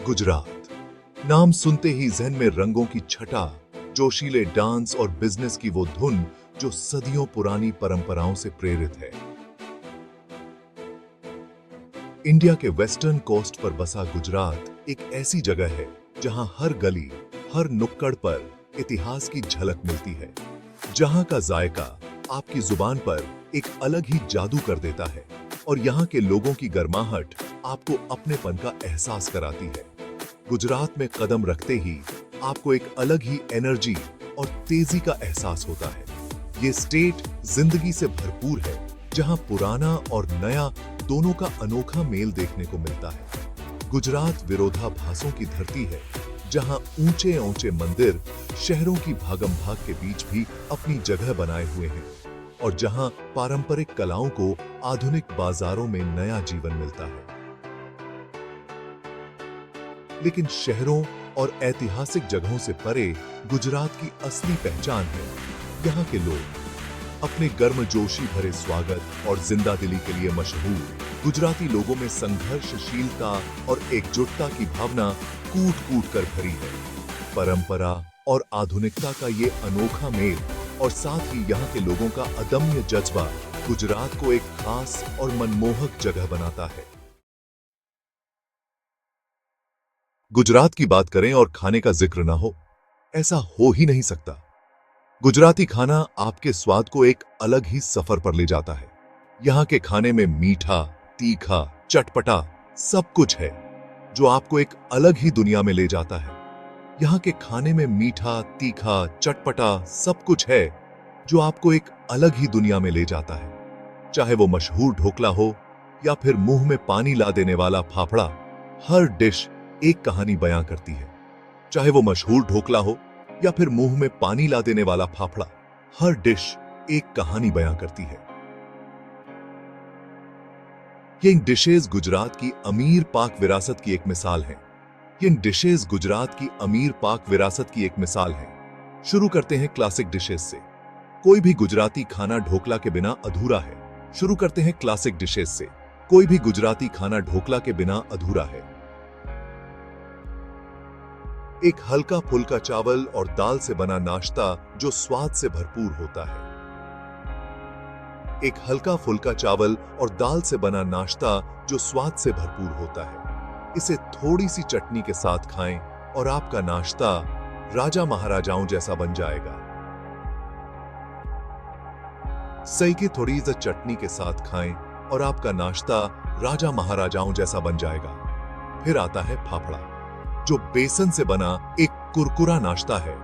गुजरात। नाम सुनते ही जहन में रंगों की छटा, जोशीले डांस और बिजनेस की वो धुन जो सदियों पुरानी परंपराओं से प्रेरित है। इंडिया के वेस्टर्न कोस्ट पर बसा गुजरात एक ऐसी जगह है जहां हर गली, हर नुक्कड़ पर इतिहास की झलक मिलती है। जहां का जायका आपकी जुबान पर एक अलग ही जादू कर देता है और यहाँ के लोगों की गर्माहट आपको अपनेपन का एहसास कराती है। गुजरात में कदम रखते ही आपको एक अलग ही एनर्जी और तेजी का एहसास होता है। ये स्टेट जिंदगी से भरपूर है, जहां पुराना और नया दोनों का अनोखा मेल देखने को मिलता है। गुजरात विरोधाभासों की धरती है, जहां ऊंचे ऊंचे मंदिर शहरों की भागम भाग के बीच भी अपनी जगह बनाए हुए हैं और जहां पारंपरिक कलाओं को आधुनिक बाजारों में नया जीवन मिलता है। लेकिन शहरों और ऐतिहासिक जगहों से परे गुजरात की असली पहचान है यहाँ के लोग। अपने गर्मजोशी भरे स्वागत और जिंदा दिली के लिए मशहूर गुजराती लोगों में संघर्षशीलता और एकजुटता की भावना कूट कूट कर भरी है। परंपरा और आधुनिकता का ये अनोखा मेल और साथ ही यहाँ के लोगों का अदम्य जज्बा गुजरात को एक खास और मनमोहक जगह बनाता है। गुजरात की बात करें और खाने का जिक्र ना हो, ऐसा हो ही नहीं सकता। गुजराती खाना आपके स्वाद को एक अलग ही सफर पर ले जाता है। यहाँ के खाने में मीठा, तीखा, चटपटा सब कुछ है जो आपको एक अलग ही दुनिया में ले जाता है। यहाँ के खाने में मीठा, तीखा, चटपटा सब कुछ है जो आपको एक अलग ही दुनिया में ले जाता है। चाहे वो मशहूर ढोकला हो या फिर मुंह में पानी ला देने वाला फाफड़ा, हर डिश एक कहानी बयां करती है। चाहे वो मशहूर ढोकला हो या फिर मुंह में पानी ला देने वाला फाफड़ा, हर डिश एक कहानी बयां करती है। ये डिशेज गुजरात की अमीर पाक विरासत की एक मिसाल है। ये डिशेज गुजरात की अमीर पाक विरासत की एक मिसाल है। शुरू करते हैं क्लासिक डिशेज से। कोई भी गुजराती खाना ढोकला के बिना अधूरा है। शुरू करते हैं क्लासिक डिशेज से। कोई भी गुजराती खाना ढोकला के बिना अधूरा है। एक हल्का फुल्का चावल और दाल से बना नाश्ता जो स्वाद से भरपूर होता है। एक हल्का फुल्का चावल और दाल से बना नाश्ता जो स्वाद से भरपूर होता है। इसे थोड़ी सी चटनी के साथ खाएं और आपका नाश्ता राजा महाराजाओं जैसा बन जाएगा। सही की थोड़ी सी चटनी के साथ खाएं और आपका नाश्ता राजा महाराजाओं जैसा बन जाएगा। फिर आता है फाफड़ा, जो बेसन से बना एक कुरकुरा नाश्ता है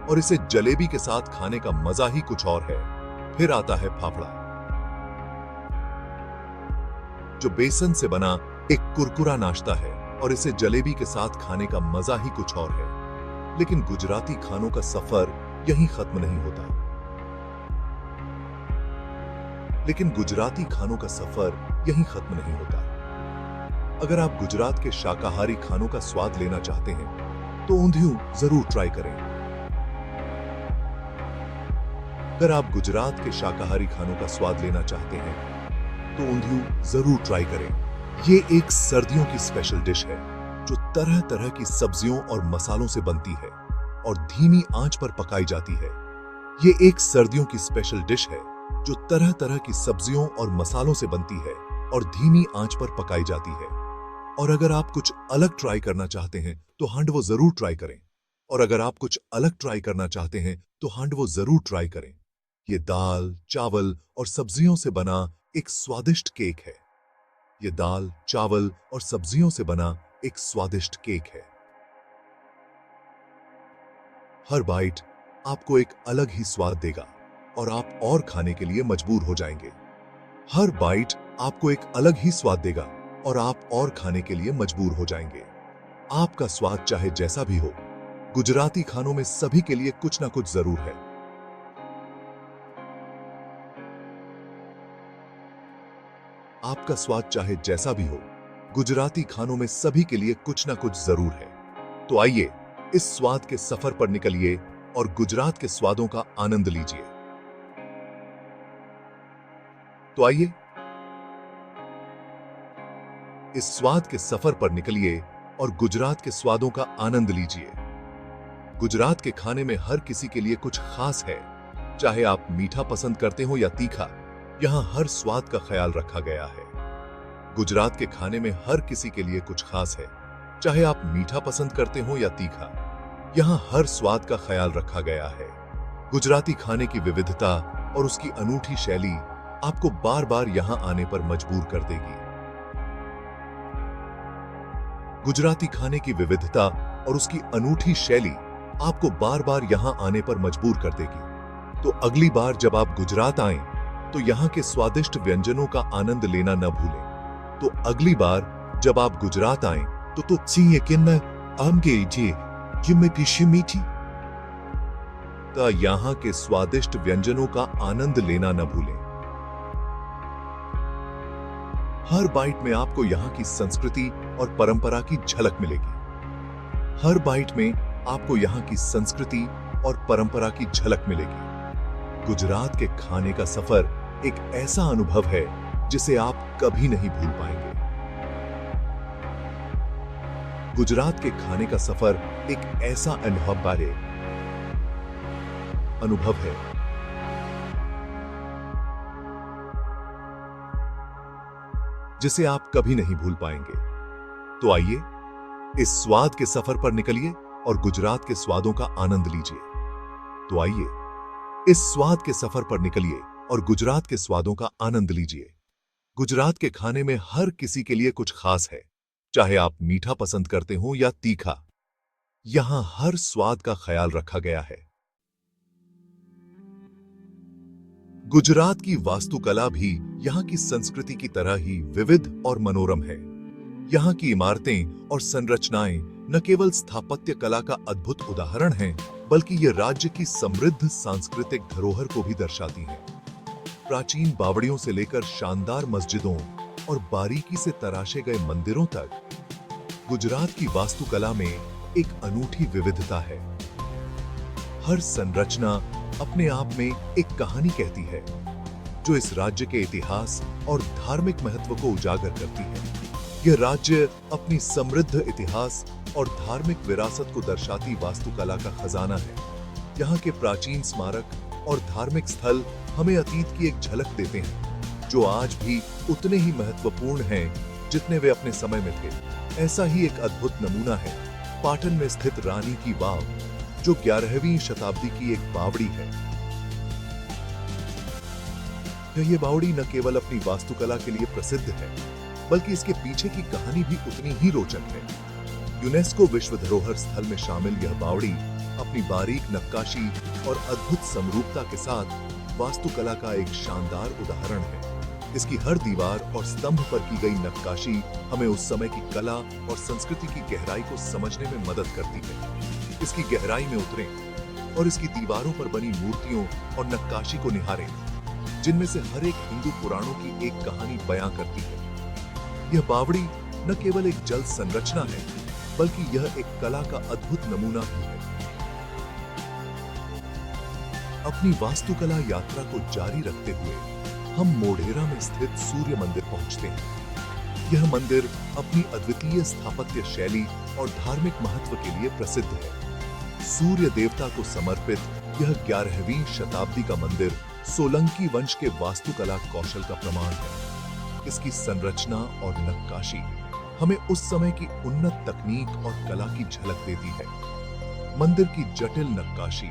और इसे जलेबी के साथ खाने का मजा ही कुछ और है। फिर आता है फाफड़ा, जो बेसन से बना एक कुरकुरा नाश्ता है और इसे जलेबी के साथ खाने का मजा ही कुछ और है। लेकिन गुजराती खानों का सफर यहीं खत्म नहीं होता। लेकिन गुजराती खानों का सफर यहीं खत्म नहीं होता। अगर आप गुजरात के शाकाहारी खानों का स्वाद लेना चाहते हैं तो ऊंधियू जरूर ट्राई करें। अगर आप गुजरात के शाकाहारी खानों का स्वाद लेना चाहते हैं तो ऊंधियू जरूर ट्राई करें। ये एक सर्दियों की स्पेशल डिश है जो तरह तरह की सब्जियों और मसालों से बनती है और धीमी आंच पर पकाई जाती है। ये एक सर्दियों की स्पेशल डिश है जो तरह तरह की सब्जियों और मसालों से बनती है और धीमी आंच पर पकाई जाती है। और अगर आप कुछ अलग ट्राई करना चाहते हैं तो हांडवो जरूर ट्राई करें। और अगर आप कुछ अलग ट्राई करना चाहते हैं तो हांडवो जरूर ट्राई करें। ये दाल, चावल और सब्जियों से बना एक स्वादिष्ट केक है। ये दाल, चावल और सब्जियों से बना एक स्वादिष्ट केक है। हर बाइट आपको एक अलग ही स्वाद देगा और आप और खाने के लिए मजबूर हो जाएंगे। हर बाइट आपको एक अलग ही स्वाद देगा और आप और खाने के लिए मजबूर हो जाएंगे। आपका स्वाद चाहे जैसा भी हो, गुजराती खानों में सभी के लिए कुछ ना कुछ जरूर है। आपका स्वाद चाहे जैसा भी हो, गुजराती खानों में सभी के लिए कुछ ना कुछ जरूर है। तो आइए इस स्वाद के सफर पर निकलिए और गुजरात के स्वादों का आनंद लीजिए। तो आइए इस स्वाद के सफर पर निकलिए और गुजरात के स्वादों का आनंद लीजिए। गुजरात के खाने में हर किसी के लिए कुछ खास है। चाहे आप मीठा पसंद करते हो या तीखा, यहाँ हर स्वाद का ख्याल रखा गया है। गुजरात के खाने में हर किसी के लिए कुछ खास है। चाहे आप मीठा पसंद करते हो या तीखा, यहाँ हर स्वाद का ख्याल रखा गया है। गुजराती खाने की विविधता और उसकी अनूठी शैली आपको बार बार यहाँ आने पर मजबूर कर देगी। गुजराती खाने की विविधता और उसकी अनूठी शैली आपको बार बार यहाँ आने पर मजबूर कर देगी। तो अगली बार जब आप गुजरात आएं, तो यहाँ के स्वादिष्ट व्यंजनों का आनंद लेना न भूलें। तो अगली बार जब आप गुजरात आएं, तो यहाँ के स्वादिष्ट व्यंजनों का आनंद लेना न भूलें। हर बाइट में आपको यहाँ की संस्कृति और परंपरा की झलक मिलेगी। हर बाइट में आपको यहाँ की संस्कृति और परंपरा की झलक मिलेगी। गुजरात के खाने का सफर एक ऐसा अनुभव है जिसे आप कभी नहीं भूल पाएंगे। गुजरात के खाने का सफर एक ऐसा अनुभव है जिसे आप कभी नहीं भूल पाएंगे। तो आइए इस स्वाद के सफर पर निकलिए और गुजरात के स्वादों का आनंद लीजिए। तो आइए इस स्वाद के सफर पर निकलिए और गुजरात के स्वादों का आनंद लीजिए। गुजरात के खाने में हर किसी के लिए कुछ खास है। चाहे आप मीठा पसंद करते हो या तीखा, यहां हर स्वाद का ख्याल रखा गया है। गुजरात की वास्तुकला भी यहाँ की संस्कृति की तरह ही विविध और मनोरम है। यहाँ की इमारतें और संरचनाएं न केवल स्थापत्य कला का अद्भुत उदाहरण हैं, बल्कि ये राज्य की समृद्ध सांस्कृतिक धरोहर को भी दर्शाती हैं। प्राचीन बावड़ियों से लेकर शानदार मस्जिदों और बारीकी से तराशे गए मंदिरों तक, गुजरात की वास्तुकला में एक अनूठी विविधता है। हर संरचना अपने आप में एक कहानी कहती है, जो इस राज्य के इतिहास और धार्मिक महत्व को उजागर करती है। यह राज्य अपनी समृद्ध इतिहास और धार्मिक विरासत को दर्शाती वास्तुकला का खजाना है। यहाँ के प्राचीन स्मारक और धार्मिक स्थल हमें अतीत की एक झलक देते हैं, जो आज भी उतने ही महत्वपूर्ण हैं जितने वे अपने समय में थे। ऐसा ही एक अद्भुत नमूना है पाटन में स्थित रानी की वाव, जो 11वीं शताब्दी की एक बावड़ी है। यह बावड़ी न केवल अपनी वास्तुकला के लिए प्रसिद्ध है, बल्कि इसके पीछे की कहानी भी उतनी ही रोचक है। यूनेस्को विश्व धरोहर स्थल में शामिल यह बावड़ी अपनी बारीक नक्काशी और अद्भुत समरूपता के साथ वास्तुकला का एक शानदार उदाहरण है। इसकी हर दीवार और स्तंभ पर की गई नक्काशी हमें उस समय की कला और संस्कृति की गहराई को समझने में मदद करती है। इसकी गहराई में उतरें और इसकी दीवारों पर बनी मूर्तियों और नक्काशी को निहारें, जिनमें से हर एक हिंदू पुराणों की एक कहानी बयां करती है। यह बावड़ी न केवल एक जल संरचना है, बल्कि यह एक कला का अद्भुत नमूना भी है। अपनी वास्तुकला यात्रा को जारी रखते हुए हम मोढेरा में स्थित सूर्य मंदिर पहुंचते हैं। यह मंदिर अपनी अद्वितीय स्थापत्य शैली और धार्मिक महत्व के लिए प्रसिद्ध है। सूर्य देवता को समर्पित यह 11वीं शताब्दी का मंदिर सोलंकी वंश के वास्तुकला कौशल का प्रमाण है। इसकी संरचना और नक्काशी हमें उस समय की उन्नत तकनीक और कला की झलक देती है। मंदिर की जटिल नक्काशी,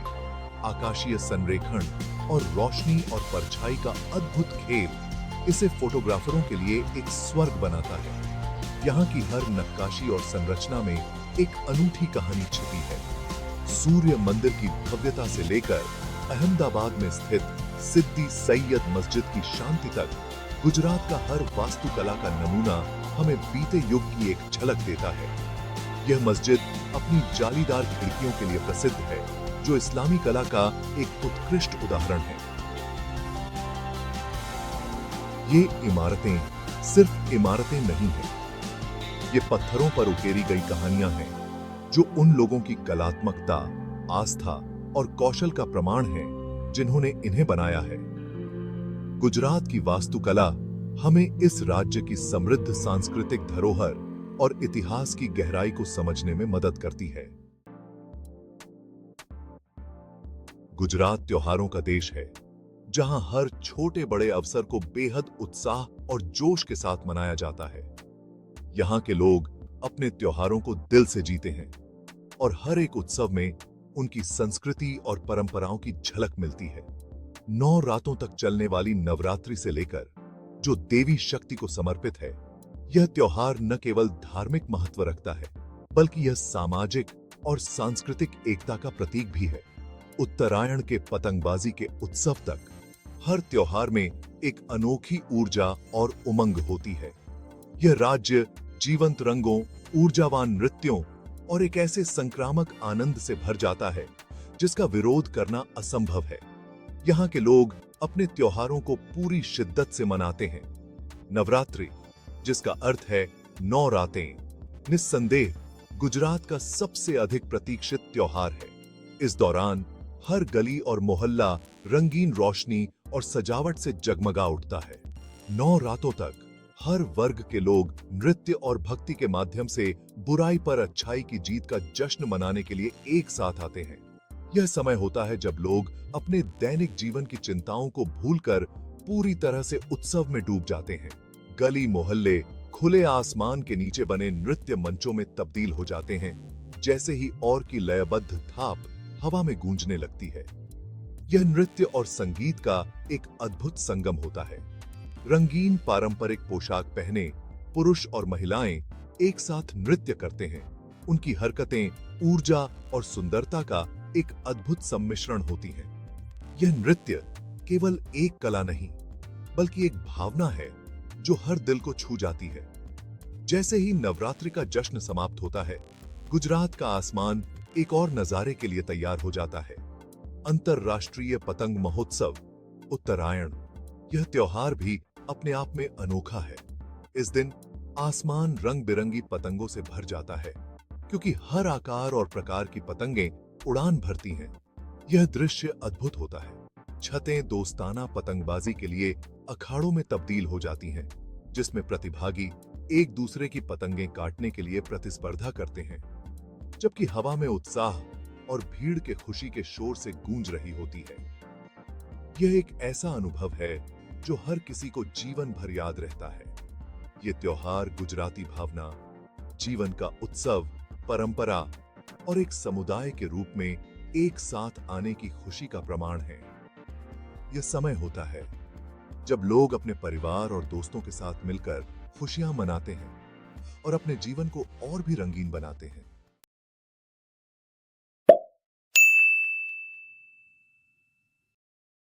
आकाशीय संरेखण और रोशनी और परछाई का अद्भुत खेल इसे फोटोग्राफरों के लिए एक स्वर्ग बनाता है। यहाँ की हर नक्काशी और संरचना में एक अनूठी कहानी छिपी है। सूर्य मंदिर की भव्यता से लेकर अहमदाबाद में स्थित सिद्दी सैयद मस्जिद की शांति तक, गुजरात का हर वास्तुकला का नमूना हमें बीते युग की एक झलक देता है। यह मस्जिद अपनी जालीदार खिड़कियों के लिए प्रसिद्ध है, जो इस्लामी कला का एक उत्कृष्ट उदाहरण है। ये इमारतें सिर्फ इमारतें नहीं हैं, ये पत्थरों पर उकेरी गई कहानियां हैं, जो उन लोगों की कलात्मकता, आस्था और कौशल का प्रमाण है जिन्होंने इन्हें बनाया है। गुजरात की वास्तुकला हमें इस राज्य की समृद्ध सांस्कृतिक धरोहर और इतिहास की गहराई को समझने में मदद करती है। गुजरात त्योहारों का देश है, जहां हर छोटे बड़े अवसर को बेहद उत्साह और जोश के साथ मनाया जाता है। यहाँ के लोग अपने त्योहारों को दिल से जीते हैं और हर एक उत्सव में उनकी संस्कृति और परंपराओं की झलक मिलती है। 9 रातों तक चलने वाली नवरात्रि से लेकर जो देवी शक्ति को समर्पित है, यह त्योहार न केवल धार्मिक महत्व रखता है, बल्कि यह सामाजिक और सांस्कृतिक एकता का प्रतीक भी है। उत्तरायण के पतंगबाजी के उत्सव तक हर त्योहार में एक अनोखी ऊर्जा और उमंग होती है। यह राज्य जीवंत रंगों, ऊर्जावान नृत्यों और एक ऐसे संक्रामक आनंद से भर जाता है जिसका विरोध करना असंभव है। यहाँ के लोग अपने त्योहारों को पूरी शिद्दत से मनाते हैं। नवरात्रि, जिसका अर्थ है 9 रातें, निस्संदेह गुजरात का सबसे अधिक प्रतीक्षित त्योहार है। इस दौरान हर गली और मोहल्ला रंगीन रोशनी और सजावट से जगमगा उठता है। 9 रातों तक हर वर्ग के लोग नृत्य और भक्ति के माध्यम से बुराई पर अच्छाई की जीत का जश्न मनाने के लिए एक साथ आते हैं। यह समय होता है जब लोग अपने दैनिक जीवन की चिंताओं को भूलकर पूरी तरह से उत्सव में डूब जाते हैं। गली मोहल्ले खुले आसमान के नीचे बने नृत्य मंचों में तब्दील हो जाते हैं, जैसे ही और की लयबद्ध थाप हवा में गूंजने लगती है। यह नृत्य और संगीत का एक अद्भुत संगम होता है। रंगीन पारंपरिक पोशाक पहने पुरुष और महिलाएं एक साथ नृत्य करते हैं। उनकी हरकतें ऊर्जा और सुंदरता का एक अद्भुत सम्मिश्रण होती हैं। यह नृत्य केवल एक कला नहीं, बल्कि एक भावना है जो हर दिल को छू जाती है। जैसे ही नवरात्रि का जश्न समाप्त होता है, गुजरात का आसमान एक और नजारे के लिए तैयार हो जाता है। अंतरराष्ट्रीय पतंग महोत्सव उत्तरायण, यह त्योहार भी अपने आप में अनोखा है। इस दिन आसमान रंग बिरंगी पतंगों से भर जाता है, क्योंकि हर आकार और प्रकार की पतंगें उड़ान भरती हैं। यह दृश्य अद्भुत होता है। छतें दोस्ताना पतंगबाजी के लिए अखाड़ों में तब्दील हो जाती हैं, जिसमें प्रतिभागी एक दूसरे की पतंगें काटने के लिए प्रतिस्पर्धा करते हैं, जबकि हवा में उत्साह और भीड़ के खुशी के शोर से गूंज रही होती है। यह एक ऐसा अनुभव है जो हर किसी को जीवन भर याद रहता है। ये त्योहार गुजराती भावना, जीवन का उत्सव, परंपरा और एक समुदाय के रूप में एक साथ आने की खुशी का प्रमाण है। यह समय होता है जब लोग अपने परिवार और दोस्तों के साथ मिलकर खुशियां मनाते हैं और अपने जीवन को और भी रंगीन बनाते हैं।